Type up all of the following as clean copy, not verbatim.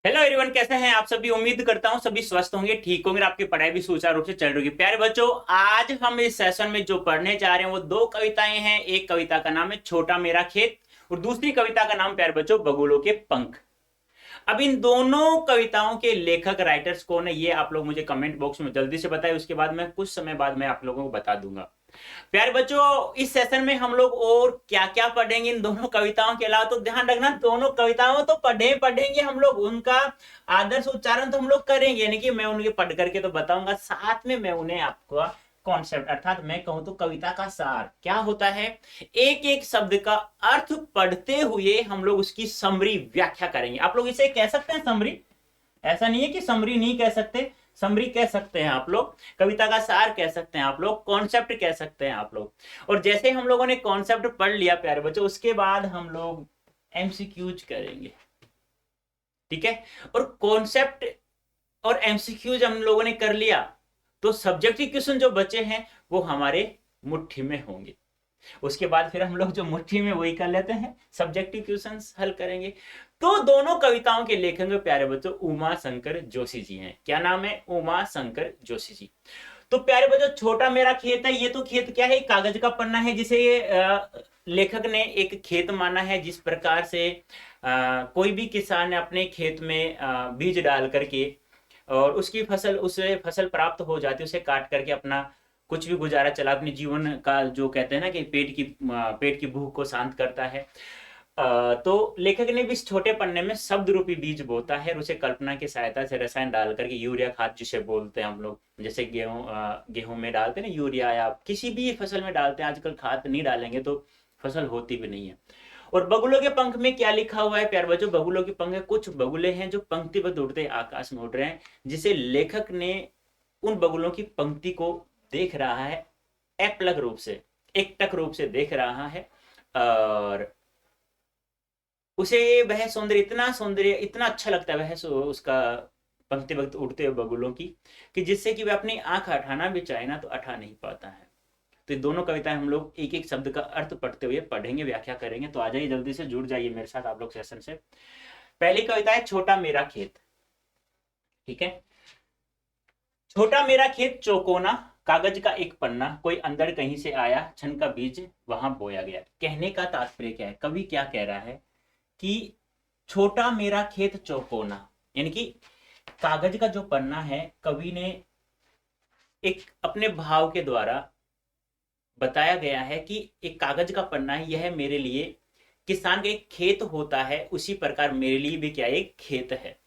Hello everyone, कैसे हैं आप सभी। उम्मीद करता हूं सभी स्वस्थ होंगे, ठीक होंगे और आपकी पढ़ाई भी सुचारू रूप से चल रही है। प्यारे बच्चों, आज हम इस सेशन में जो पढ़ने जा रहे हैं वो दो कविताएं हैं। एक कविता का नाम है छोटा मेरा खेत और दूसरी कविता का नाम प्यारे बच्चों बगुलों के पंख। अब इन दोनों कविताओं के लेखक राइटर्स कौन है ये आप लोग मुझे कमेंट बॉक्स में जल्दी से बताएं। उसके बाद मैं कुछ समय बाद मैं आप लोगों को बता दूंगा। प्यारे बच्चों, इस सेशन में हम लोग और क्या क्या पढ़ेंगे इन दोनों कविताओं के अलावा, तो ध्यान रखना दोनों कविताओं तो पढ़ेंगे हम लोग, उनका आदर्श उच्चारण तो हम लोग करेंगे, यानी कि मैं उनके पढ़ करके तो बताऊंगा, साथ में मैं उन्हें आपको कॉन्सेप्ट अर्थात मैं कहूं तो कविता का सार क्या होता है, एक एक शब्द का अर्थ पढ़ते हुए हम लोग उसकी समरी व्याख्या करेंगे। आप लोग इसे कह सकते हैं समरी, ऐसा नहीं है कि समरी नहीं कह सकते, समरी कह सकते हैं आप लोग, कविता का सार कह सकते हैं आप लोग, कॉन्सेप्ट कह सकते हैं आप लोग। और जैसे हम लोगों ने कॉन्सेप्ट पढ़ लिया प्यारे बच्चों, उसके बाद हम लोग एमसीक्यूज करेंगे, ठीक है। और कॉन्सेप्ट और एमसीक्यूज हम लोगों ने कर लिया तो सब्जेक्टिव क्वेश्चन जो बचे हैं वो हमारे मुट्ठी में होंगे। उसके बाद फिर हम लोग जो मुट्ठी में वही कर लेते हैं, सब्जेक्टिव क्वेश्चंस हल करेंगे। तो दोनों कविताओं के लेखक प्यारे बच्चों उमा शंकर जोशी जी हैं। क्या नाम है? उमा शंकर जोशी जी। तो प्यारे बच्चों, छोटा मेरा खेत है, ये तो खेत क्या है, कागज का पन्ना है जिसे लेखक ने एक खेत माना है। जिस प्रकार से कोई भी किसान ने अपने खेत में बीज डाल करके और उसकी फसल, उसे फसल प्राप्त हो जाती है, उसे काट करके अपना कुछ भी गुजारा चला, अपने जीवन का जो कहते हैं ना कि पेट की भूख को शांत करता है। तो लेखक ने भी इस छोटे पन्ने में शब्द रूपी बीज बोता है और उसे कल्पना की सहायता से रसायन डाल करके, यूरिया खाद जिसे बोलते हैं हम लोग, जैसे गेहूं में डालते हैं ना यूरिया, या किसी भी फसल में डालते हैं। आजकल खाद नहीं डालेंगे तो फसल होती भी नहीं है। और बगुलों के पंख में क्या लिखा हुआ है प्यारे बच्चों? बगुलों के पंख है, कुछ बगुले हैं जो पंक्तिबद्ध उड़ते आकाश में उड़ रहे हैं, जिसे लेखक ने उन बगुलों की पंक्ति को देख रहा है, एप्लग रूप से, एकटक रूप से देख रहा है। और उसे वह सौंदर्य इतना अच्छा लगता है, उसका पंक्तिबद्ध उड़ते हुए बगुलों की, कि जिससे कि वह अपनी आंख हटाना भी चाहे ना तो हटा नहीं पाता है। तो ये दोनों कविताएं हम लोग एक एक शब्द का अर्थ पढ़ते हुए पढ़ेंगे, व्याख्या करेंगे। तो आ जाइए, जल्दी से जुड़ जाइए मेरे साथ आप लोग सेशन से। पहली कविता है छोटा मेरा खेत, ठीक है। छोटा मेरा खेत चौकोना, कागज का एक पन्ना, कोई अंदर कहीं से आया, छन का बीज वहां बोया गया। कहने का तात्पर्य क्या है, कवि क्या कह रहा है कि छोटा मेरा खेत चौकोना, यानी कि कागज का जो पन्ना है, कवि ने एक अपने भाव के द्वारा बताया गया है कि एक कागज का पन्ना है, यह मेरे लिए किसान का एक खेत होता है, उसी प्रकार मेरे लिए भी क्या एक खेत है।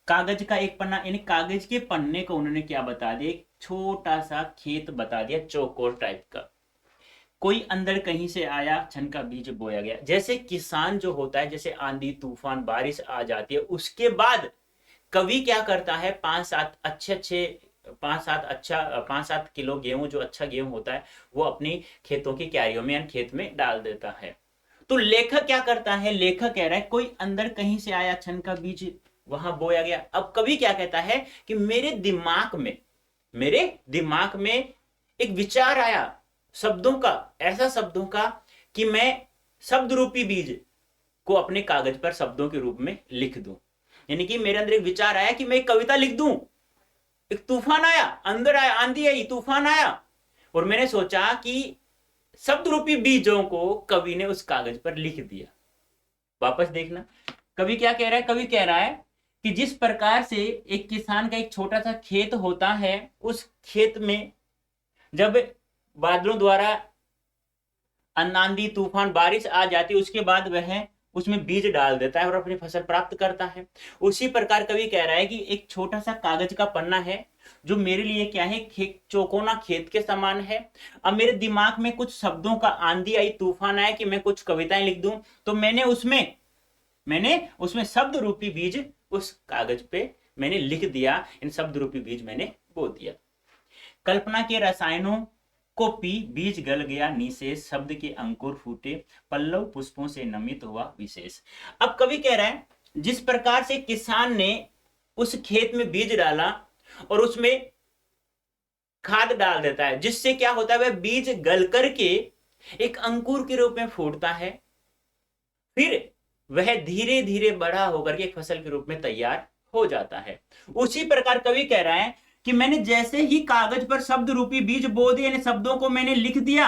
कागज का एक पन्ना, यानी कागज के पन्ने को उन्होंने क्या बता दिया, एक छोटा सा खेत बता दिया, चौकोर टाइप का। कोई अंदर कहीं से आया, छन का बीज बोया गया। जैसे किसान जो होता है, जैसे आंधी तूफान बारिश आ जाती है, उसके बाद कवि क्या करता है, पांच सात किलो गेहूं, जो अच्छा गेहूं होता है, वो अपनी खेतों की क्यारियों में या खेत में डाल देता है। तो लेखक क्या करता है, लेखक कह रहा है कोई अंदर कहीं से आया, छन का बीज वहां बोया गया। अब कवि क्या कहता है कि मेरे दिमाग में एक विचार आया, शब्दों का, ऐसा शब्दों का, कि मैं शब्द रूपी बीज को अपने कागज पर शब्दों के रूप में लिख दूं। यानी कि मेरे अंदर एक विचार आया कि मैं एक कविता लिख दूं। एक तूफान आया, अंदर आया, आंधी आई, तूफान आया, और मैंने सोचा कि शब्द रूपी बीजों को कवि ने उस कागज पर लिख दिया। वापस देखना, कवि क्या कह रहा है, कवि कह रहा है कि जिस प्रकार से एक किसान का एक छोटा सा खेत होता है, उस खेत में जब बादलों द्वारा आंधी तूफान बारिश आ जाती है, उसके बाद वह उसमें बीज डाल देता है और अपनी फसल प्राप्त करता है। उसी प्रकार कवि कह रहा है कि एक छोटा सा कागज का पन्ना है जो मेरे लिए क्या है, चौकोना खेत के समान है। अब मेरे दिमाग में कुछ शब्दों का आंधी आई, तूफान आया कि मैं कुछ कविताएं लिख दूं, तो मैंने उसमें शब्द रूपी बीज उस कागज पे मैंने लिख दिया, इन शब्द रूपी बीज मैंने बो दिया। कल्पना के रसायनों को पी, बीज गल गया निशेष, शब्द के अंकुर फूटे, पल्लव पुष्पों से नमित हुआ विशेष। अब कवि कह रहा है जिस प्रकार से किसान ने उस खेत में बीज डाला और उसमें खाद डाल देता है, जिससे क्या होता है, वह बीज गल करके एक अंकुर के रूप में फूटता है। फिर वह धीरे धीरे बड़ा होकर के एक फसल के रूप में तैयार हो जाता है। उसी प्रकार कवि कह रहा है कि मैंने जैसे ही कागज पर शब्द रूपी बीज बो दिए, यानी शब्दों को मैंने लिख दिया,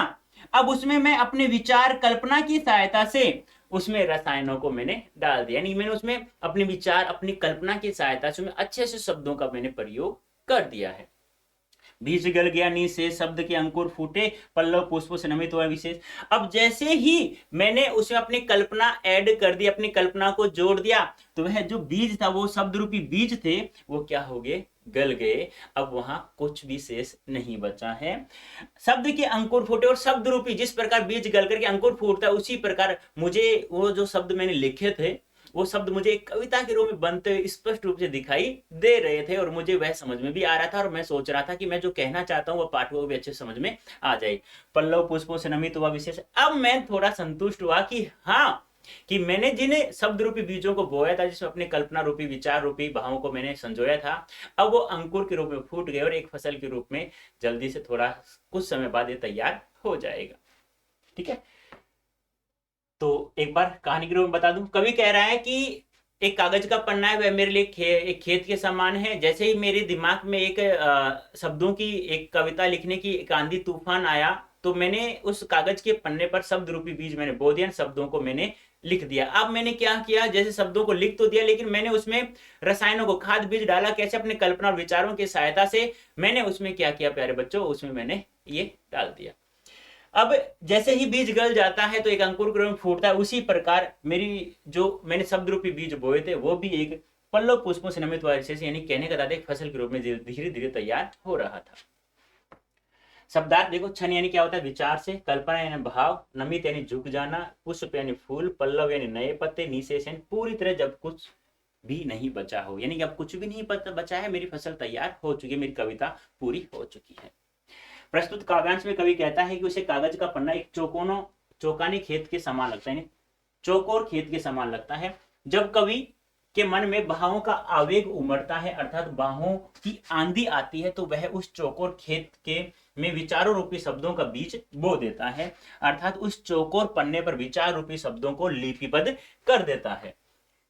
अब उसमें मैं अपने विचार कल्पना की सहायता से उसमें रसायनों को मैंने डाल दिया, यानी मैंने उसमें अपने विचार अपनी कल्पना की सहायता से अच्छे से शब्दों का मैंने प्रयोग कर दिया है। बीज गल गया नी से शब्द के अंकुर फूटे, पल्लव पुष्पों से नमित हुआ विशेष। अब जैसे ही मैंने उसमें अपनी कल्पना ऐड कर दी, अपनी कल्पना को जोड़ दिया, तो वह जो बीज था, वो शब्द रूपी बीज थे, वो क्या हो गए, गल गए। अब वहां कुछ भी शेष नहीं बचा है। शब्द के अंकुर फूटे, और शब्द रूपी जिस प्रकार बीज गल करके अंकुर फूटता है, उसी प्रकार मुझे वो जो शब्द मैंने लिखे थे, वो शब्द मुझे एक कविता के रूप में बनते हुए स्पष्ट रूप से दिखाई दे रहे थे, और मुझे वह समझ में भी आ रहा था, और मैं सोच रहा था कि मैं जो कहना चाहता हूँ वह पाठकों को भी अच्छे समझ में आ जाए। पल्लव पुष्पों से नमित हुआ विशेष। अब मैं थोड़ा संतुष्ट हुआ कि हाँ, कि मैंने जिन शब्द रूपी बीजों को बोया था, जिसमें अपने कल्पना रूपी विचार रूपी भावों को मैंने संजोया था, अब वो अंकुर के रूप में फूट गए और एक फसल के रूप में जल्दी से थोड़ा कुछ समय बाद ये तैयार हो जाएगा। ठीक है, तो एक बार कहानी के रूप में बता दूं। कवि कह रहा है कि एक कागज का पन्ना है, वह मेरे लिए एक खेत के समान है। जैसे ही मेरे दिमाग में एक शब्दों की एक कविता लिखने की एक आंधी तूफान आया, तो मैंने उस कागज के पन्ने पर शब्द रूपी बीज मैंने बो दिया, शब्दों को मैंने लिख दिया। अब मैंने क्या किया, जैसे शब्दों को लिख तो दिया, लेकिन मैंने उसमें रसायनों को, खाद बीज डाला। कैसे, अपने कल्पना और विचारों की सहायता से मैंने उसमें क्या किया प्यारे बच्चों, उसमें मैंने ये डाल दिया। अब जैसे ही बीज गल जाता है तो एक अंकुर के रूप में फूटता है, उसी प्रकार मेरी जो मैंने शब्द रूपी बीज बोए थे, वो भी एक पल्लव पुष्पों से नमित हुआ विशेष, यानी कहने का तात्पर्य एक फसल के रूप में धीरे धीरे तैयार हो रहा था। शब्दार्थ देखो, छन यानी क्या होता है, विचार से, कल्पना यानी भाव, नमित यानी झुक जाना, पुष्प यानी फूल, पल्लव यानी नए पत्ते, निशेष यानी पूरी तरह जब कुछ भी नहीं बचा हो, यानी कि अब कुछ भी नहीं बचा है, मेरी फसल तैयार हो चुकी है, मेरी कविता पूरी हो चुकी है। प्रस्तुत काव्यांश में कवि कहता है कि उसे कागज का पन्ना एक चौकाने खेत के समान लगता है, चौकोर खेत के समान लगता है। जब कवि के मन में भावों का आवेग उमड़ता है, अर्थात भावों की आंधी आती है, तो वह उस चौकोर खेत के में विचारों रूपी शब्दों का बीज बो देता है, अर्थात उस चौकोर पन्ने पर विचार रूपी शब्दों को लिपिबद्ध कर देता है।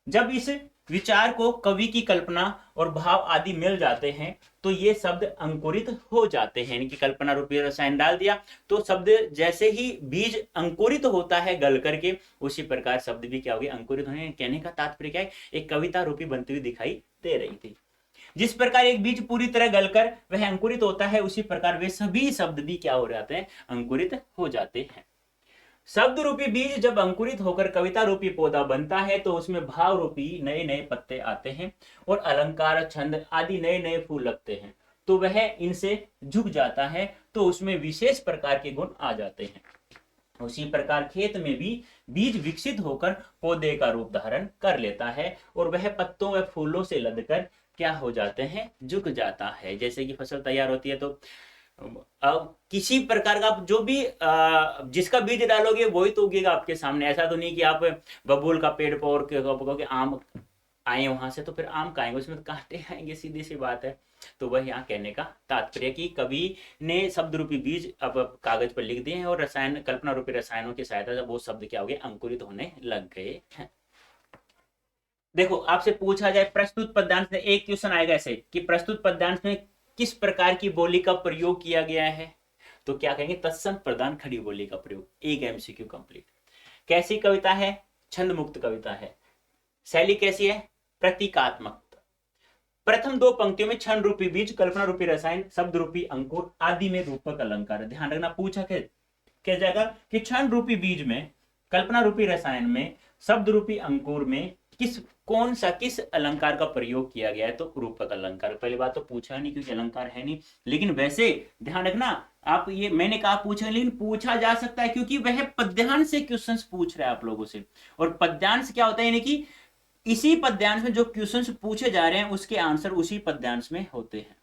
जब इस विचार को कवि की कल्पना और भाव आदि मिल जाते हैं, तो ये शब्द अंकुरित हो जाते हैं, यानी कि कल्पना रूपी रसायन डाल दिया, तो शब्द जैसे ही बीज अंकुरित होता है गल करके, उसी प्रकार शब्द भी क्या हो गया, अंकुरित होने। कहने का तात्पर्य क्या है, एक कविता रूपी बनती हुई दिखाई दे रही थी। जिस प्रकार एक बीज पूरी तरह गलकर वह अंकुरित होता है, उसी प्रकार वे सभी शब्द भी क्या हो जाते हैं, अंकुरित हो जाते हैं। शब्द रूपी बीज जब अंकुरित होकर कविता रूपी पौधा बनता है, तो उसमें भाव रूपी नए नए पत्ते आते हैं और अलंकार, छंद आदि नए नए फूल लगते हैं, तो वह इनसे झुक जाता है, तो उसमें विशेष प्रकार के गुण आ जाते हैं। उसी प्रकार खेत में भी बीज विकसित होकर पौधे का रूप धारण कर लेता है, और वह पत्तों व फूलों से लदकर क्या हो जाते हैं, झुक जाता है। जैसे कि फसल तैयार होती है, तो अब किसी प्रकार का जो भी जिसका बीज डालोगे वही तो उगेगा आपके सामने। ऐसा तो नहीं कि आप बबूल का पेड़ पर आम आए वहां से, तो फिर आम खाएंगे, उसमें कांटे आएंगे, सीधी सी बात है। तो वह यहाँ कहने का तात्पर्य कि कवि ने शब्द रूपी बीज अब कागज पर लिख दिए हैं, और रसायन, कल्पना रूपी रसायनों की सहायता से वो शब्द क्या हो गए, अंकुरित होने लग गए हैं। देखो, आपसे पूछा जाए प्रस्तुत पद्यांश में, एक क्वेश्चन आएगा ऐसे कि प्रस्तुत पद्यांश में किस प्रकार की बोली का प्रयोग किया गया है, तो क्या कहेंगे, तत्सम प्रधान खड़ी बोली का प्रयोग। एक एमसीक्यू कंप्लीट। कैसी कविता है, छंद मुक्त कविता है। शैली कैसी है, प्रतीकात्मक। प्रथम दो पंक्तियों में छंद रूपी बीज, कल्पना रूपी रसायन, शब्द रूपी अंकुर आदि में रूपक अलंकार। ध्यान रखना, पूछा क्या जाएगा कि छंद रूपी बीज में, कल्पना रूपी रसायन में, शब्द रूपी अंकुर में किस अलंकार का प्रयोग किया गया है, तो रूपक अलंकार। पहली बात तो पूछा नहीं क्योंकि अलंकार है नहीं, लेकिन वैसे ध्यान रखना आप, ये मैंने कहा पूछा, लेकिन पूछा जा सकता है क्योंकि वह पद्यांश से क्वेश्चंस पूछ रहा है आप लोगों से। और पद्यांश क्या होता है, यानी कि इसी पद्यांश में जो क्वेश्चंस पूछे जा रहे हैं उसके आंसर उसी पद्यांश में होते हैं।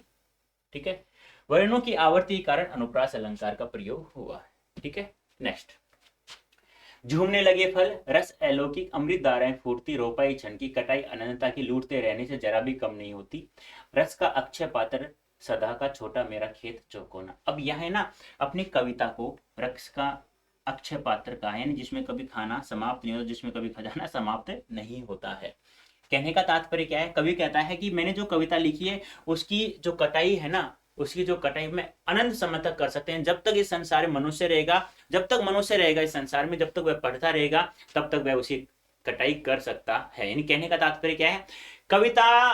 ठीक है, वर्णों की आवर्ती के कारण अनुप्रास अलंकार का प्रयोग हुआ है। ठीक है, नेक्स्ट। झूमने लगे फल, रस अलौकिक, अमृत धाराएं फूटती, रोपाई छन की, कटाई अनंतता की, लूटते रहने से जरा भी कम नहीं होती, रस का अक्षय पात्र सदा का, छोटा मेरा खेत चौकोना। अब यह है ना, अपनी कविता को रस का अक्षय पात्र का है, यानी जिसमें कभी खाना समाप्त नहीं होता, जिसमें कभी खजाना समाप्त नहीं होता है। कहने का तात्पर्य क्या है, कवि कहता है कि मैंने जो कविता लिखी है उसकी जो कटाई है ना, उसकी जो कटाई में अनंत समय तक कर सकते हैं। जब तक इस संसार में मनुष्य रहेगा, जब तक मनुष्य रहेगा इस संसार में, जब तक वह पढ़ता रहेगा, तब तक वह उसी कटाई कर सकता है। यानी कहने का तात्पर्य क्या है, कविता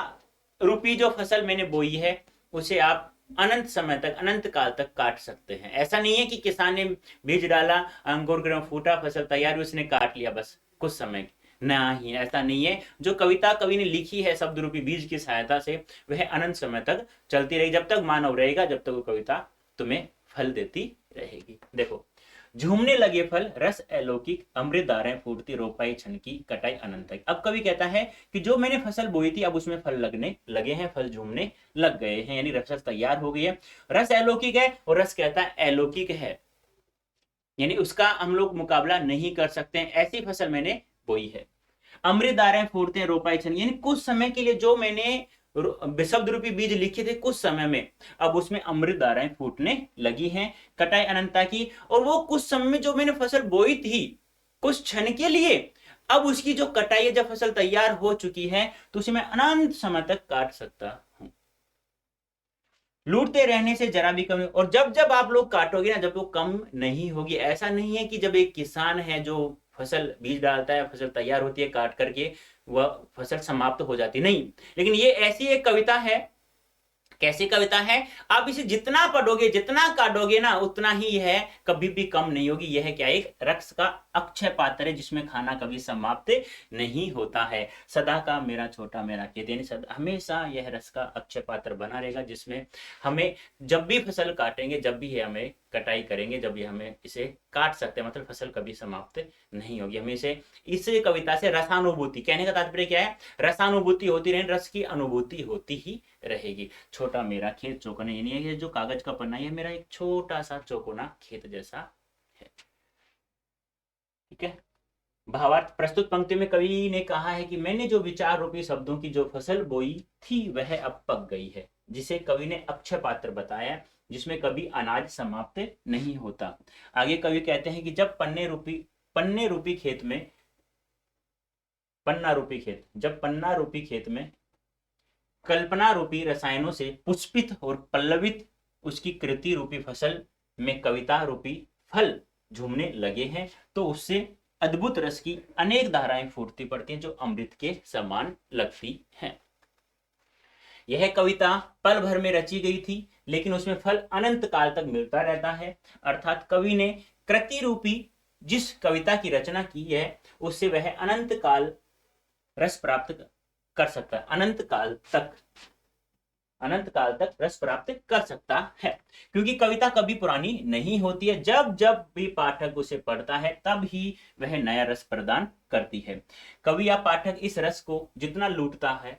रूपी जो फसल मैंने बोई है उसे आप अनंत समय तक, अनंत काल तक काट सकते हैं। ऐसा नहीं है कि किसान ने बीज डाला, अंकुर ग्रह फूटा, फसल तैयार, उसने काट लिया बस कुछ समय, नहीं, ऐसा नहीं है। जो कविता कवि ने लिखी है शब्द रूपी बीज की सहायता से, वह अनंत समय तक चलती रहेगी। जब तक मानव रहेगा, जब तक वो कविता तुम्हें फल देती रहेगी। देखो, झूमने लगे फल, रस अलौकिक, अमृत धाराएं फूटती, रोपाई छन की, कटाई अनंत तक। अब कवि कहता है कि जो मैंने फसल बोई थी, अब उसमें फल लगने लगे हैं, फल झूमने लग गए हैं, यानी रस तैयार हो गई है। रस अलौकिक है, और रस कहता है अलौकिक है, यानी उसका हम लोग मुकाबला नहीं कर सकते हैं, ऐसी फसल मैंने बोई है। अमृत धाराएं फूटते हैं, रोपाई छन, यानी कुछ समय के लिए जो मैंने शब्द रूपी बीज लिखे थे, कुछ समय में अब उसमें अमृत धाराएं फूटने लगी हैं। कटाई अनंतता की, और वो कुछ समय में जो मैंने फसल बोई थी कुछ क्षण के लिए, अब उसकी जो कटाई है, जब फसल तैयार हो चुकी है, तो उसे मैं अनंत समय तक काट सकता हूं। लूटते रहने से जरा भी कम, और जब जब आप लोग काटोगे ना, जब वो कम नहीं होगी। ऐसा नहीं है कि जब एक किसान है जो फसल बीज डालता है, फसल तैयार होती है, काट करके वह फसल समाप्त हो जाती, नहीं। लेकिन ये ऐसी एक कविता है, कैसी कविता है, आप इसे जितना पढ़ोगे, जितना काटोगे ना, उतना ही है, कभी भी कम नहीं होगी। यह क्या, एक रस का अक्षय पात्र है, जिसमें खाना कभी समाप्त नहीं होता है। सदा का मेरा छोटा मेरा खेत, यानी हमेशा यह रस का अक्षय पात्र बना रहेगा, जिसमें हमें जब भी फसल काटेंगे, जब भी हमें कटाई करेंगे, जब भी हमें इसे काट सकते हैं, मतलब फसल कभी समाप्त नहीं होगी। हमें इस कविता से रसानुभूति, कहने का तात्पर्य क्या है, रसानुभूति होती रहे, रस की अनुभूति होती ही रहेगी। छोटा मेरा खेत चौकोना, यानी ये जो कागज का पन्ना है, मेरा एक छोटा सा चौकोना खेत जैसा है। ठीक है। भावार्थ, प्रस्तुत पंक्ति में कवि ने कहा है कि मैंने जो विचार रूपी शब्दों की जो फसल बोई थी, वह अब पक गई है, जिसे कवि ने अक्षय पात्र बताया, जिसमें कभी अनाज समाप्त नहीं होता। आगे कवि कहते हैं कि जब पन्ने रूपी खेत में, पन्ना रूपी खेत, जब पन्ना रूपी खेत में कल्पना रूपी रसायनों से पुष्पित और पल्लवित उसकी कृति रूपी फसल में कविता रूपी फल झूमने लगे हैं, तो उससे अद्भुत रस की अनेक धाराएं फूटती पड़ती हैं, जो अमृत के समान लगती हैं। यह कविता पल भर में रची गई थी, लेकिन उसमें फल अनंत काल तक मिलता रहता है। अर्थात कवि ने कृति रूपी जिस कविता की रचना की है, उससे वह अनंत काल रस प्राप्त कर सकता है, अनंत काल तक रस प्राप्त कर सकता है। क्योंकि कविता कभी पुरानी नहीं होती है, जब जब भी पाठक उसे पढ़ता है, तब ही वह नया रस प्रदान करती है। कवि या पाठक इस रस को जितना लुटाता है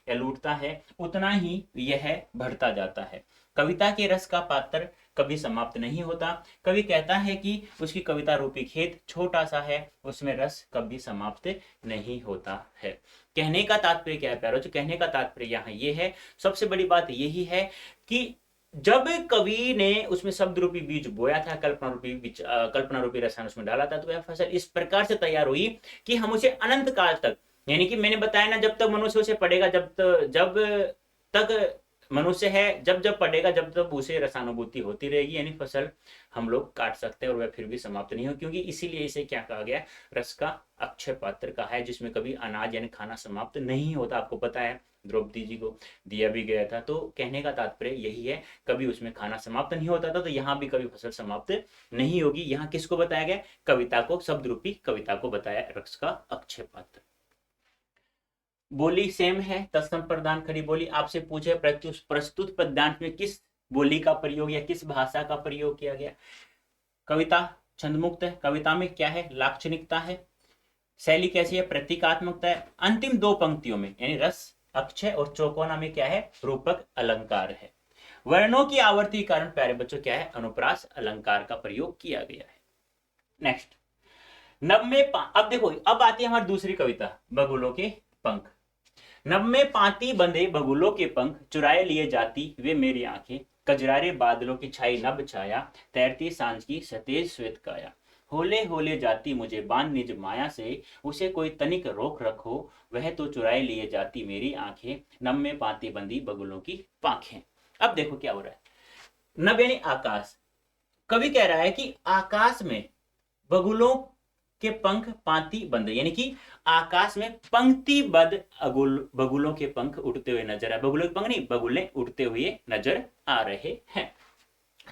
या लूटता है, उतना ही यह बढ़ता जाता है। कविता के रस का पात्र कभी समाप्त नहीं होता। कवि कहता है कि उसकी कविता रूपी खेत छोटा सा है, उसमें रस कभी समाप्त नहीं होता है। कहने का तात्पर्य क्या है प्यारो, जो कहने का तात्पर्य यहाँ ये है, सबसे बड़ी बात यही है कि जब कवि ने उसमें शब्द रूपी बीज बोया था, कल्पना रूपी रसायन उसमें डाला था, तो वह फसल इस प्रकार से तैयार हुई कि हम उसे अनंत काल तक, यानी कि मैंने बताया ना, जब तक मनुष्य उसे पढ़ेगा, जब तक मनुष्य है, जब जब पढ़ेगा, जब तब उसे रसानुभूति होती रहेगी, यानी फसल हम लोग काट सकते हैं और वह फिर भी समाप्त नहीं हो। क्योंकि इसीलिए इसे क्या कहा गया, रस का अक्षय पात्र का है, जिसमें कभी अनाज यानी खाना समाप्त नहीं होता। आपको पता है द्रौपदी जी को दिया भी गया था। तो कहने का तात्पर्य यही है, कभी उसमें खाना समाप्त नहीं होता था, तो यहाँ भी कभी फसल समाप्त नहीं होगी। यहाँ किसको बताया गया, कविता को, शब्द रूपी कविता को बताया रस का अक्षय पात्र। बोली सेम है, तत्सम प्रदान खड़ी बोली। आपसे पूछे प्रस्तुत पद्यांश में किस बोली का प्रयोग या किस भाषा का प्रयोग किया गया। कविता छंदमुक्त है, कविता में क्या है, लाक्षणिकता है, शैली कैसी है, प्रतीकात्मकता है। अंतिम दो पंक्तियों में यानी रस अक्षय और चौकोना में क्या है, रूपक अलंकार है। वर्णों की आवर्ती के कारण प्यारे बच्चों क्या है, अनुप्रास अलंकार का प्रयोग किया गया है। नेक्स्ट, नव में अब देखो, अब आती है हमारी दूसरी कविता, बगुलों के पंख। नभ में पाती बंधे बगुलों के पंख, चुराए लिए जाती वे मेरी आंखें, कजरारे बादलों की छाई नभ छाया, तैरती सांझ की सतेज श्वेत काया। होले होले जाती मुझे बांध निज माया से, उसे कोई तनिक रोक रखो, वह तो चुराए लिए जाती मेरी आंखें, नभ में पाती बंधी बगुलों की पांखें। अब देखो क्या हो रहा है। नभ यानी आकाश। कवि कह रहा है कि आकाश में बगुलों के पंख पांति बंद, यानी कि आकाश में पंक्तिबद्ध बगुलों के पंख उड़ते हुए नजर आ, बगुलों के पंख नहीं, बगुले उड़ते हुए नजर आ रहे हैं।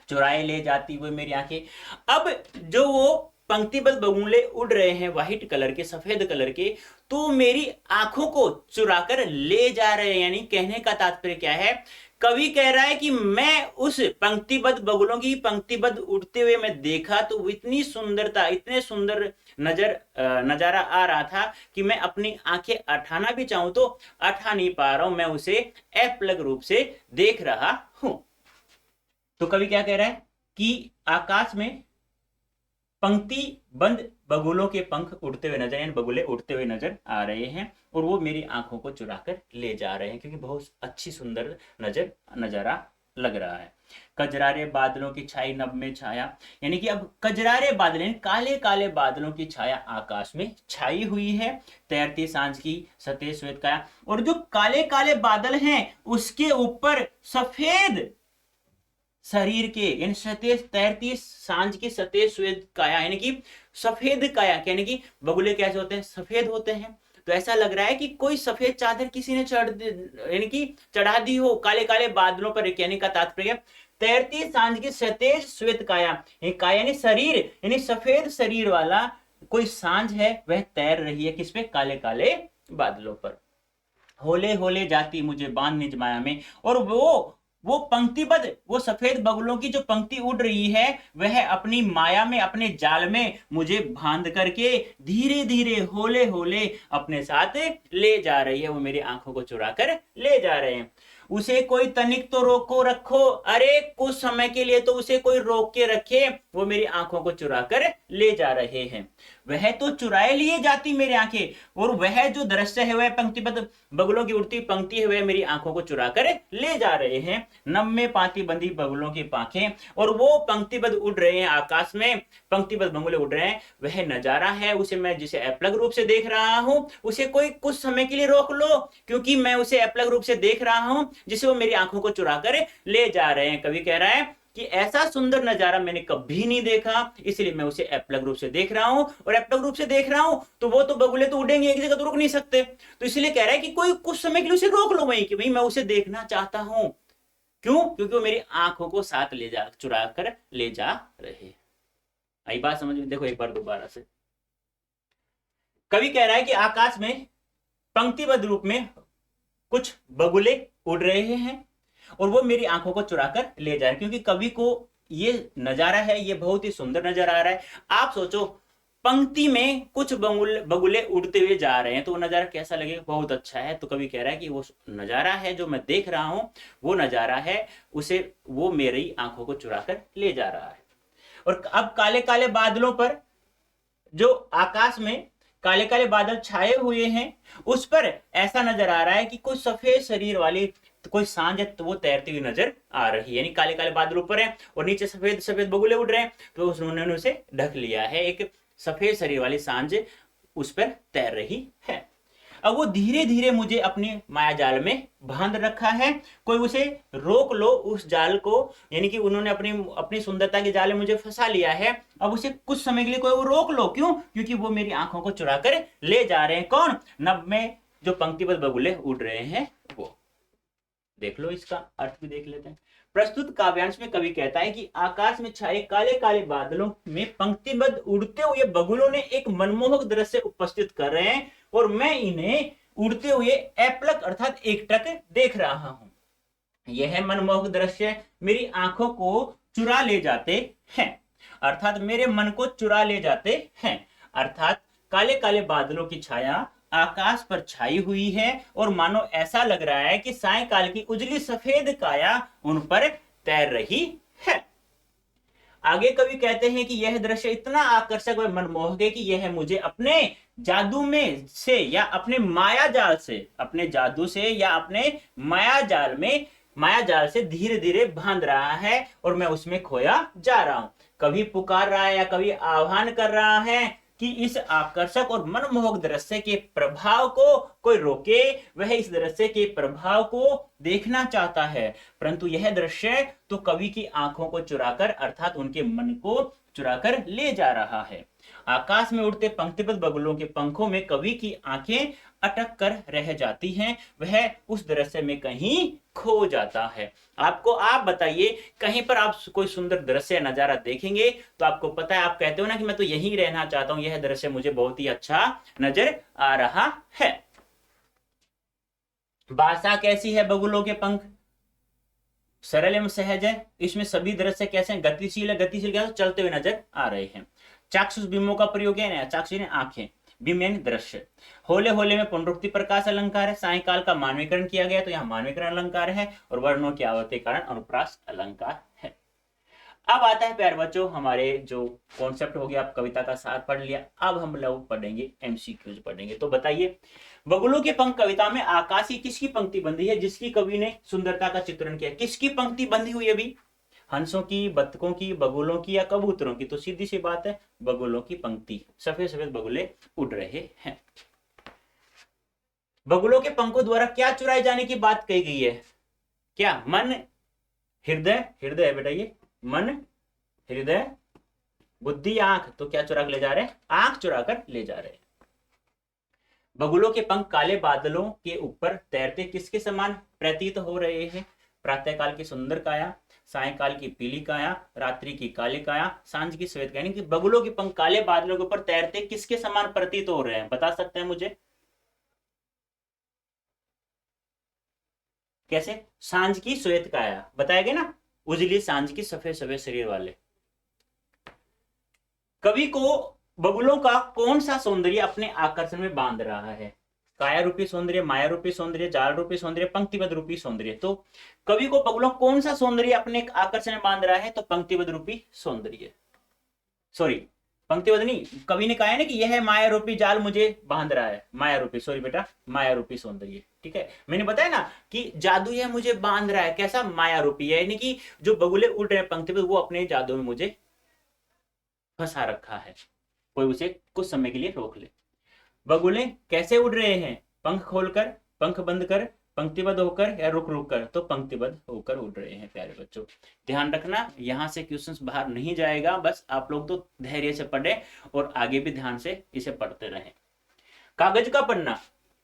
चुराए ले जाती हुई मेरी आंखें। अब जो वो पंक्तिबद्ध बगुले उड़ रहे हैं व्हाइट कलर के, सफेद कलर के, तो मेरी आंखों को चुराकर ले जा रहे हैं। यानी कहने का तात्पर्य क्या है, कवि कह रहा है कि मैं उस पंक्तिबद्ध बगुलों की पंक्तिबद्ध उड़ते हुए मैं देखा तो इतनी सुंदरता, इतने सुंदर नजारा आ रहा था कि मैं अपनी आंखें अठाना भी चाहूं तो अठा नहीं पा रहा हूं, मैं उसे अपलग रूप से देख रहा हूं। तो कवि क्या कह रहा है कि आकाश में पंक्ति बंद बगुलों के पंख उड़ते हुए नजर, यानी बगुले उड़ते हुए नजर आ रहे हैं और वो मेरी आंखों को चुराकर ले जा रहे हैं, क्योंकि बहुत अच्छी सुंदर नजारा लग रहा है। कजरारे बादलों की छाई नभ में छाया, यानी कि अब कजरारे बादल, काले काले बादलों की छाया आकाश में छाई हुई है, तैरती सांझ की सतेज श्वेत काया। और जो काले काले बादल हैं उसके ऊपर सफेद शरीर के, यानी सतेज, तैरती सांझ की सतेज श्वेत काया, यानी कि सफेद काया, यानी कि बगुले कैसे होते हैं, सफेद होते हैं। तो ऐसा लग रहा है कि कोई सफेद चादर किसी ने यानी कि चढ़ा दी हो काले काले बादलों पर। कहने का तात्पर्य, तैरती सांझ की सतेज श्वेत काया, काया यानी शरीर, यानी सफेद शरीर वाला कोई सांझ है, वह तैर रही है किस पे, काले काले बादलों पर। होले होले जाती मुझे बांध निज माया में, और वो पंक्तिबद्ध, वो सफेद बगुलों की जो पंक्ति उड़ रही है वह अपनी माया में, अपने जाल में मुझे बांध करके धीरे धीरे होले होले अपने साथ ले जा रही है। वो मेरी आंखों को चुरा कर ले जा रहे हैं। उसे कोई तनिक तो रोको रखो, अरे कुछ समय के लिए तो उसे कोई रोक के रखे, वो मेरी आंखों को चुरा कर ले जा रहे हैं। वह तो चुराए लिए जाती मेरी आंखें, और वह जो दृश्य है वह पंक्तिबद्ध बगुलों की उड़ती पंक्ति है, वह मेरी आंखों को चुरा कर ले जा रहे हैं। नभ में पाती बंधी बगुलों की पांखें, और वो पंक्तिबद्ध उड़ रहे हैं आकाश में, पंक्तिबद्ध बगुले उड़ रहे हैं, वह नजारा है उसे मैं जिसे अपलग रूप से देख रहा हूं, उसे कोई कुछ समय के लिए रोक लो, क्योंकि मैं उसे अपलग रूप से देख रहा हूं जिसे वो मेरी आंखों को चुरा कर ले जा रहे हैं। कवि कह रहा है कि ऐसा सुंदर नजारा मैंने कभी नहीं देखा, इसलिए मैं उसे अपलग रूप से देख रहा हूं, और अपलग रूप से देख रहा हूं तो वो तो बगुले तो उड़ेंगे, एक जगह तो रुक नहीं सकते, तो इसलिए कह रहा है कि कोई कुछ समय के लिए उसे रोक लो वहीं, कि भाई मैं उसे देखना चाहता हूं। क्यों? क्योंकि वो मेरी आंखों को साथ ले जा, चुरा कर ले जा रहे। आई बात समझ में? देखो एक बार दोबारा से, कवि कह रहा है कि आकाश में पंक्तिबद्ध रूप में कुछ बगुले उड़ रहे हैं और वो मेरी आंखों को चुराकर ले जा रहे हैं, क्योंकि कवि को ये नजारा है, ये बहुत ही सुंदर नजर आ रहा है। आप सोचो, पंक्ति में कुछ बगुले उड़ते हुए जा रहे हैं तो वो नजारा कैसा लगेगा, बहुत अच्छा है। तो कवि कह रहा है कि वो नजारा है जो मैं देख रहा हूं, वो नजारा है, उसे वो मेरी आंखों को चुराकर ले जा रहा है। और अब काले काले बादलों पर, जो आकाश में काले काले बादल छाए हुए हैं, उस पर ऐसा नजर आ रहा है कि कुछ सफेद शरीर वाली कोई सांझ है, तो वो तैरती हुई नजर आ रही है। यानी काले काले बादल ऊपर है और नीचे सफेद सफेद बगुले उड़ रहे हैं, तो उन्होंने उसे ढक लिया है, एक सफेद शरीर वाली सांझ उस पर तैर रही है। अब वो धीरे धीरे मुझे अपनी माया जाल में बांध रखा है, कोई उसे रोक लो उस जाल को, यानी कि उन्होंने अपनी सुंदरता के जाल में मुझे फंसा लिया है। अब उसे कुछ समय के लिए कोई वो रोक लो, क्यों? क्योंकि वो मेरी आंखों को चुरा कर ले जा रहे हैं। कौन? नभ में जो पंक्तिबद्ध बगुले उड़ रहे हैं वो। देख लो, इसका अर्थ भी देख लेते हैं। प्रस्तुत काव्यांश में कवि कहता है कि आकाश में छाए काले काले बादलों में पंक्तिबद्ध उड़ते हुए बगुलों ने एक मनमोहक दृश्य उपस्थित कर रहे हैं और मैं इन्हें उड़ते हुए अपलक अर्थात एकटक देख रहा हूं। यह मनमोहक दृश्य मेरी आंखों को चुरा ले जाते हैं, अर्थात मेरे मन को चुरा ले जाते हैं। अर्थात काले काले बादलों की छाया आकाश पर छाई हुई है और मानो ऐसा लग रहा है कि सायंकाल की उजली सफेद काया उन पर तैर रही है। आगे कवि कहते हैं कि यह दृश्य इतना आकर्षक व मनमोहक है कि यह मुझे अपने जादू में से या अपने माया जाल से, अपने जादू से या अपने माया जाल में माया जाल से धीरे धीरे बांध रहा है और मैं उसमें खोया जा रहा हूं। कभी पुकार रहा है या कभी आह्वान कर रहा है कि इस आकर्षक और मनमोहक दृश्य के प्रभाव को कोई रोके। वह इस दृश्य के प्रभाव को देखना चाहता है, परंतु यह दृश्य तो कवि की आंखों को चुराकर अर्थात उनके मन को चुराकर ले जा रहा है। आकाश में उड़ते पंक्तिबद्ध बगुलों के पंखों में कवि की आंखें अटक कर रह जाती हैं, वह उस दृश्य में कहीं खो जाता है। आपको आप बताइए, कहीं पर आप कोई सुंदर दृश्य नजारा देखेंगे तो आपको पता है, आप कहते हो ना कि मैं तो यहीं रहना चाहता हूं, यह दृश्य मुझे बहुत ही अच्छा नजर आ रहा है। भाषा कैसी है बगुलों के पंख? सरल एवं सहज है। इसमें सभी दृश्य कैसे हैं? गतिशील है। गतिशील क्या? चलते हुए नजर आ रहे हैं। चाक्षुष बिंबों का प्रयोग है, चाक्षुष आंखें, बिंब यानी दृश्य। होले होले में पुनरुक्ति प्रकाश अलंकार है। सायकाल का मानवीकरण किया गया तो यहाँ मानवीकरण अलंकार है और वर्णों की आवृत्ति कारण अनुप्रास अलंकार है। अब आता है प्यारे बच्चों, हमारे जो कॉन्सेप्ट हो गया, आप कविता का सार पढ़ लिया, अब हम लोग पढ़ेंगे एमसीक्यूज पढ़ेंगे। तो बताइए, बगुलों के पंख कविता में आकाशी किसकी पंक्ति बंधी है जिसकी कवि ने सुंदरता का चित्रण किया? किसकी पंक्ति बंधी हुई है अभी? हंसों की, बतकों की, बगुलों की या कबूतरों की? तो सीधी सी बात है, बगुलों की पंक्ति। सफेद सफेद बगुले उड़ रहे हैं। बगुलों के पंखों द्वारा क्या चुराए जाने की बात कही गई है? क्या? मन, हृदय, हृदय है बेटा, ये मन, हृदय, बुद्धि, आंख। तो क्या चुरा कर ले जा रहे हैं? आंख चुरा कर ले जा रहे हैं। बगुलों के पंख काले बादलों के ऊपर तैरते किसके समान प्रतीत हो रहे हैं? प्रातःकाल की सुंदर काया, सायकाल की पीली काया, रात्रि की काली काया, सांझ की श्वेत काया। यानी कि बगुलों के पंख काले बादलों के ऊपर तैरते किसके समान प्रतीत हो रहे हैं? बता सकते हैं मुझे? कैसे? सांझ की श्वेत काया बताया गया ना, उजली सांझ की सफेद सफेद शरीर वाले। कवि को बगुलों का कौन सा सौंदर्य अपने आकर्षण में बांध रहा है? काया रूपी सौंदर्य, माया रूपी सौंदर्य, जाल रूपी सौंदर्य, पंक्तिबद्ध रूपी सौंदर्य। तो कवि को बगुलों कौन सा सौंदर्य अपने आकर्षण में बांध रहा है? तो पंक्तिबद्ध रूपी सौंदर्य। सॉरी, पंक्तिबद्ध नहीं, कवि ने कहा है ना कि यह माया रूपी जाल मुझे बांध रहा है। माया रूपी, सॉरी बेटा, माया रूपी सौंदर्य। ठीक है, मैंने बताया ना कि जादू यह मुझे बांध रहा है। कैसा? माया रूपी है, यानी कि जो बगुले उड़ रहे हैं पंक्तिबद्ध, वो अपने जादू में मुझे फंसा रखा है, कोई उसे कुछ समय के लिए रोक ले। बगुले कैसे उड़ रहे हैं? पंख खोलकर, पंख बंद कर, पंक्तिबद्ध होकर या रुक रुक कर? तो पंक्तिबद्ध होकर उड़ रहे हैं प्यारे बच्चों। ध्यान रखना, यहां से क्वेश्चंस बाहर नहीं जाएगा, बस आप लोग तो धैर्य से पढ़े और आगे भी ध्यान से इसे पढ़ते रहें। कागज का पन्ना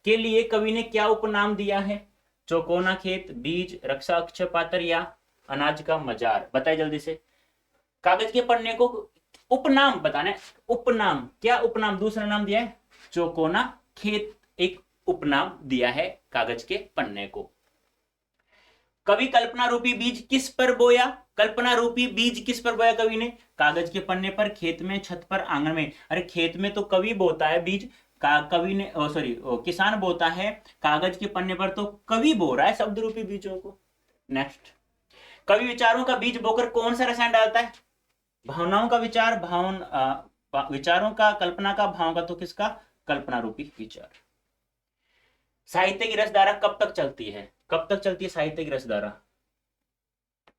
के लिए कवि ने क्या उपनाम दिया है? चौकोना खेत, बीज, रक्षा अक्षय पात्र या अनाज का मजार? बताए जल्दी से। कागज के पन्ने को उपनाम बताना है। उपनाम, क्या उपनाम? दूसरा नाम दिया है चौकोना खेत, एक उपनाम दिया है कागज के पन्ने को। कवि कल्पना रूपी बीज किस पर बोया? कल्पना रूपी बीज किस पर बोया कवि ने? कागज के पन्ने पर, खेत में, छत पर, आंगन में। अरे खेत में तो कवि बोता है बीज, कवि ने सॉरी किसान बोता है। कागज के पन्ने पर तो कवि बो रहा है शब्द रूपी बीजों को। नेक्स्ट, कवि विचारों का बीज बोकर कौन सा रसायन डालता है? भावनाओं का विचार, विचारों का, कल्पना का, भावों का। तो किसका? कल्पना रूपी विचार। साहित्य की रसधारा कब तक चलती है? कब तक चलती है साहित्य की रसधारा?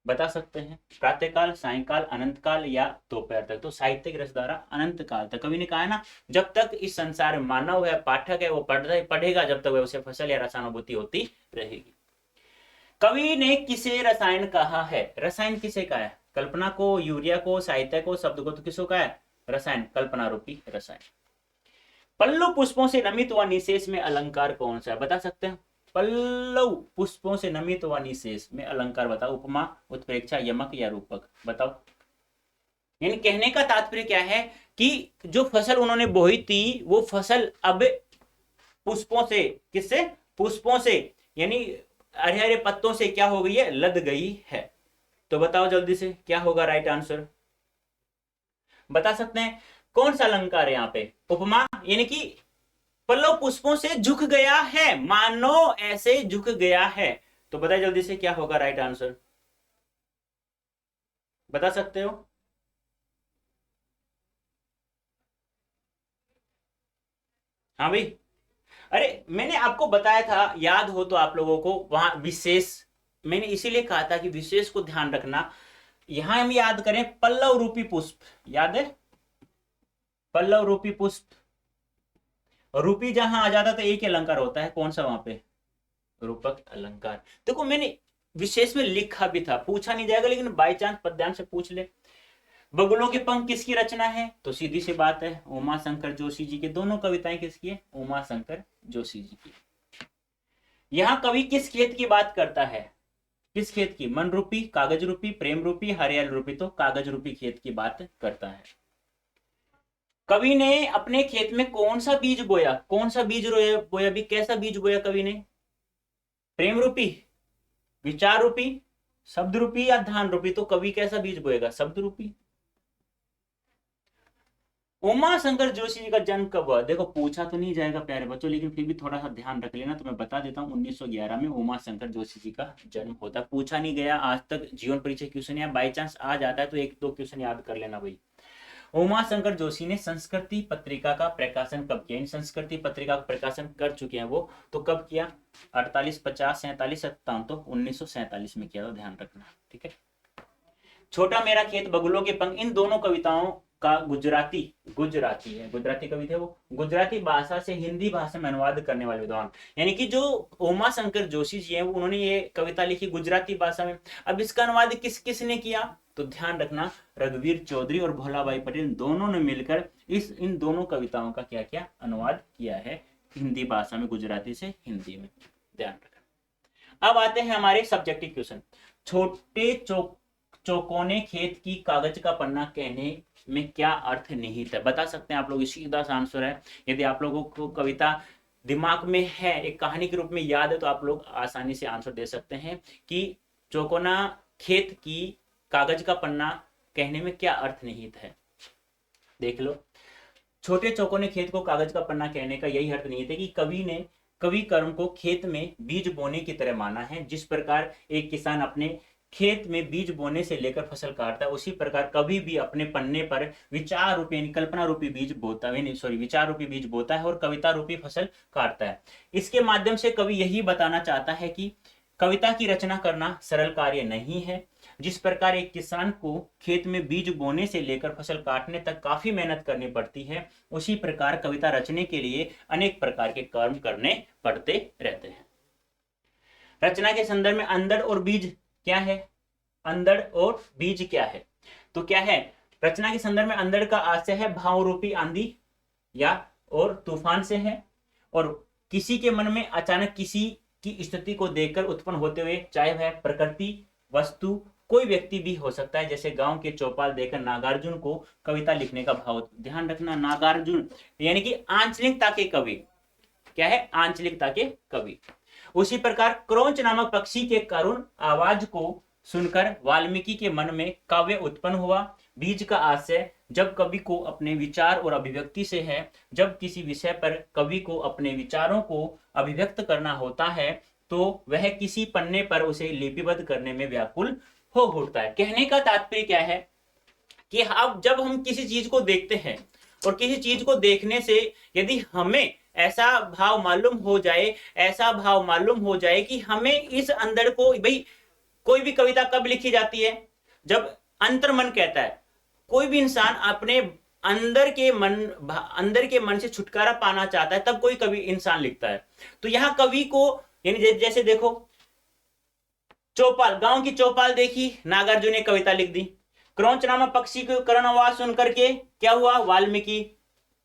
बता सकते हैं? प्रातःकाल, सायंकाल, अनंत काल या दोपहर तक? तो साहित्य की रसधारा अनंत काल तक। कवि ने कहा है ना, जब तक इस संसार में मानव है, पाठक है, वो पढ़ेगा, जब तक वह उसे फसल या रसानुभूति होती रहेगी। कवि ने किसे रसायन कहा है? रसायन किसे कहा है? कल्पना को, यूरिया को, साहित्य को, शब्द को। तो किसको कहा है? रसायन, कल्पना रूपी रसायन। पल्लव पुष्पों से नमित व निशेष में अलंकार कौन सा है? बता सकते हैं? पल्लव पुष्पों से नमित व निशेष में अलंकार बताओ। उपमा, उत्प्रेक्षा, यमक या रूपक? बताओ। यानी कहने का तात्पर्य क्या है कि जो फसल उन्होंने बोई थी, वो फसल अब पुष्पों से, किससे? पुष्पों से, यानी हरे हरे पत्तों से क्या हो गई है? लद गई है। तो बताओ जल्दी से, क्या होगा राइट आंसर? बता सकते हैं? कौन सा अलंकार है यहाँ पे? उपमा, यानी कि पल्लव पुष्पों से झुक गया है, मानो ऐसे झुक गया है। तो बताइए जल्दी से, क्या होगा राइट आंसर? बता सकते हो? हाँ भाई, अरे मैंने आपको बताया था, याद हो तो आप लोगों को, वहां विशेष मैंने इसीलिए कहा था कि विशेष को ध्यान रखना। यहां हम याद करें पल्लव रूपी पुष्प, याद है पल्लव रूपी पुष्प, रूपी जहां आ जाता तो एक ही अलंकार होता है, कौन सा वहां पे, रूपक अलंकार। देखो मैंने विशेष में लिखा भी था, पूछा नहीं जाएगा लेकिन बाई चांस पद्यांश से पूछ ले। बगुलों के पंख किसकी रचना है, तो सीधी सी बात है उमा शंकर जोशी जी के, दोनों कविताएं किसकी है, उमा शंकर जोशी जी की। यहां कवि किस खेत की बात करता है, किस खेत की, मन रूपी, कागज रूपी, प्रेम रूपी, हरियाल रूपी, तो कागज रूपी खेत की बात करता है। कवि ने अपने खेत में कौन सा बीज बोया, कौन सा बीज बोया भी, कैसा बीज बोया कवि ने, प्रेम रूपी, विचार रूपी, शब्द रूपी या ध्यान रूपी, तो कवि कैसा बीज बोएगा, शब्द रूपी। उमा शंकर जोशी जी का जन्म कब हुआ, देखो पूछा तो नहीं जाएगा प्यारे बच्चों, लेकिन फिर भी थोड़ा सा ध्यान रख लेना, तो मैं बता देता हूँ 1911 में उमा शंकर जोशी जी का जन्म होता है। पूछा नहीं गया आज तक जीवन परिचय क्वेश्चन, या बाई चांस आ जाता है तो एक दो क्वेश्चन याद कर लेना भाई। उमा शंकर जोशी ने संस्कृति पत्रिका का प्रकाशन कब किया, इन संस्कृति पत्रिका का प्रकाशन कर चुके हैं वो, तो कब किया, 48, 50, 47, 57, तो 1947 में किया था, ध्यान रखना, ठीक है। छोटा मेरा खेत, बगुलों के पंख, इन दोनों कविताओं का गुजराती है, गुजराती कवि थे वो, गुजराती भाषा से हिंदी भाषा में अनुवाद करने वाले विद्वान, यानी कि जो उमा शंकर जोशी जी हैं उन्होंने ये कविता लिखी गुजराती भाषा में। अब इसका अनुवाद किसने किया, तो ध्यान रखना रघुवीर चौधरी और भोलाबाई पटेल दोनों ने मिलकर इन दोनों कविताओं का क्या क्या अनुवाद किया है हिंदी भाषा में, गुजराती से हिंदी में, ध्यान रखना। अब आते हैं हमारे सब्जेक्टिव क्वेश्चन। छोटे चौकोने खेत की कागज का पन्ना कहने में क्या अर्थ निहित है, बता सकते हैं आप लोग, सीधा सा आंसर है। यदि आप लोगों को कविता दिमाग में है, एक कहानी के रूप में याद है, तो आप लोग आसानी से आंसर दे सकते हैं कि चौकोना खेत की कागज का पन्ना कहने में क्या अर्थ निहित है। देख लो, छोटे चौकोने खेत को कागज का पन्ना कहने का यही अर्थ निहित है कि कवि कर्म को खेत में बीज बोने की तरह माना है। जिस प्रकार एक किसान अपने खेत में बीज बोने से लेकर फसल काटता है, उसी प्रकार कभी भी अपने पन्ने पर विचार रूपी यानी कल्पना रूपी बीज बोता है, विचार रूपी बीज बोता है और कविता रूपी फसल काटता है। इसके माध्यम से कवि यही बताना चाहता है कि कविता की रचना करना सरल कार्य नहीं है। जिस प्रकार एक किसान को खेत में बीज बोने से लेकर फसल काटने तक काफी मेहनत करनी पड़ती है, उसी प्रकार कविता रचने के लिए अनेक प्रकार के कर्म करने पड़ते रहते हैं। रचना के संदर्भ में अंदर और बीज क्या है, अंदर और बीज क्या है, तो क्या है, रचना के संदर्भ में अंदर का आशय है भाव रूपी आंधी या और तूफान से है, और किसी के मन में अचानक किसी की स्थिति को देखकर उत्पन्न होते हुए, चाहे वह प्रकृति, वस्तु, कोई व्यक्ति भी हो सकता है। जैसे गांव के चौपाल देखकर नागार्जुन को कविता लिखने का भाव, ध्यान रखना नागार्जुन यानी कि आंचलिकता के कवि, क्या है, आंचलिकता के कवि। उसी प्रकार क्रोंच नामक पक्षी के करुण आवाज को सुनकर वाल्मीकि के मन में काव्य उत्पन्न हुआ। बीज का आशय जब कवि को अपने विचार और अभिव्यक्ति से है, जब किसी विषय पर कवि को अपने विचारों को अभिव्यक्त करना होता है तो वह किसी पन्ने पर उसे लिपिबद्ध करने में व्याकुल हो उठता है। कहने का तात्पर्य क्या है कि अब जब हम किसी चीज को देखते हैं और किसी चीज को देखने से यदि हमें ऐसा भाव मालूम हो जाए कि हमें इस अंदर को, भाई कोई भी कविता कब लिखी जाती है, जब अंतर्मन कहता है। कोई भी इंसान अपने अंदर के मन से छुटकारा पाना चाहता है, तब कोई कवि इंसान लिखता है। तो यहां कवि को यानी जैसे देखो चौपाल, गांव की चौपाल देखी, नागार्जुन ने कविता लिख दी। क्रोंच नामक पक्षी को करण आवाज सुन करके क्या हुआ, वाल्मीकि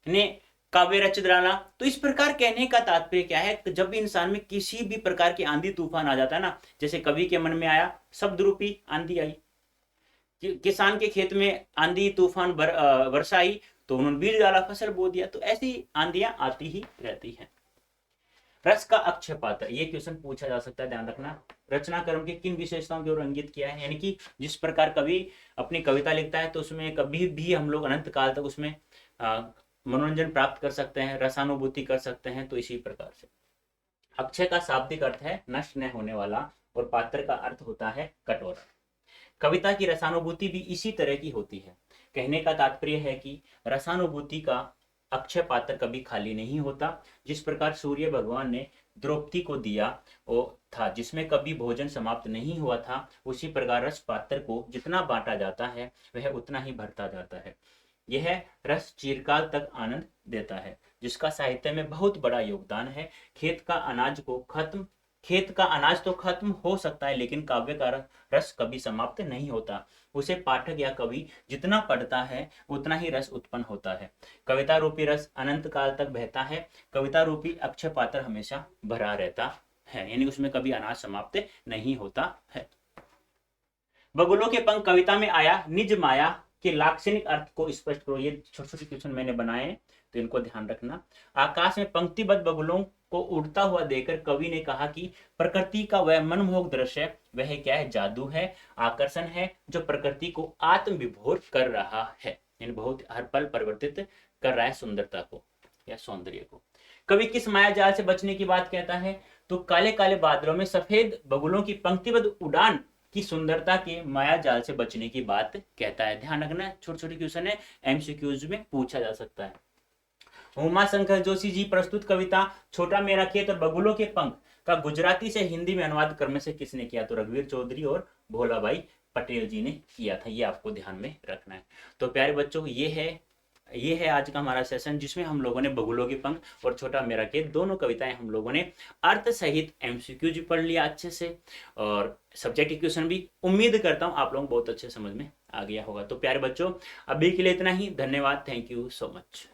ने काव्य रच डाला। तो इस प्रकार कहने का तात्पर्य क्या है, जब भी इंसान में किसी भी प्रकार की आंधी तूफान आ जाता है ना, जैसे कवि के मन में आया शब्द रूपी आंधी आई, किसान के खेत में आंधी तूफान वर्षा आई तो उन्होंने बीज डाला, फसल बो दिया। तो ऐसी आंधियां आती ही रहती हैं। रस का अक्षपात, ये क्वेश्चन पूछा जा सकता है, ध्यान रखना। रचना कर्म के किन विशेषताओं की ओर इंगित किया है, यानी कि जिस प्रकार कवि अपनी कविता लिखता है तो उसमें कभी भी हम लोग अनंत काल तक उसमें मनोरंजन प्राप्त कर सकते हैं, रसानुभूति कर सकते हैं। तो इसी प्रकार से अक्षय का शाब्दिक अर्थ है नष्ट न होने वाला और पात्र का अर्थ होता है कठोर। कविता की रसानुभूति भी इसी तरह की होती है। कहने का तात्पर्य है कि रसानुभूति का अक्षय पात्र कभी खाली नहीं होता। जिस प्रकार सूर्य भगवान ने द्रौपदी को दिया वो था जिसमें कभी भोजन समाप्त नहीं हुआ था, उसी प्रकार रस पात्र को जितना बांटा जाता है वह उतना ही भरता जाता है। यह रस चिरकाल तक आनंद देता है, जिसका साहित्य में बहुत बड़ा योगदान है। खेत का अनाज तो खत्म हो सकता है, लेकिन काव्य का रस कभी समाप्त नहीं होता। उसे पाठक या कवि जितना पढ़ता है उतना ही रस उत्पन्न होता है। कविता रूपी रस अनंत काल तक बहता है। कविता रूपी अक्षय पात्र हमेशा भरा रहता है, यानी उसमें कभी अनाज समाप्त नहीं होता है। बगुलों के पंख कविता में आया निज माया के लाक्षणिक अर्थ को स्पष्ट करो। ये छोटे छोटे क्वेश्चन मैंने बनाए हैं, तो इनको ध्यान रखना। आकाश में पंक्तिबद्ध बगुलों को उड़ता हुआ देखकर कवि ने कहा कि प्रकृति का वह मनमोहक दृश्य वह क्या है, जादू है, आकर्षण है, जो प्रकृति को आत्मविभोर कर रहा है, यानी बहुत हर पल परिवर्तित कर रहा है सुंदरता को या सौंदर्य को। कवि किस माया जाल से बचने की बात कहता है, तो काले काले बादलों में सफेद बगुलों की पंक्तिबद्ध उड़ान की सुंदरता के माया जाल से बचने की बात कहता है। ध्यान रखना, छोटे छोटे क्वेश्चन है, एमसीक्यूज में पूछा जा सकता है। उमा शंकर जोशी जी प्रस्तुत कविता छोटा मेरा खेत और बगुलों के पंख का गुजराती से हिंदी में अनुवाद क्रम से किसने किया, तो रघुवीर चौधरी और भोलाभाई पटेल जी ने किया था। ये आपको ध्यान में रखना है। तो प्यारे बच्चों, ये है आज का हमारा सेशन, जिसमें हम लोगों ने बगुलों के पंख और छोटा मेरा खेत दोनों कविताएं हम लोगों ने अर्थ सहित एमसीक्यूज पढ़ लिया अच्छे से, और सब्जेक्टिव क्वेश्चन भी उम्मीद करता हूं आप लोगों को बहुत अच्छे समझ में आ गया होगा। तो प्यारे बच्चों, अभी के लिए इतना ही। धन्यवाद, थैंक यू सो मच।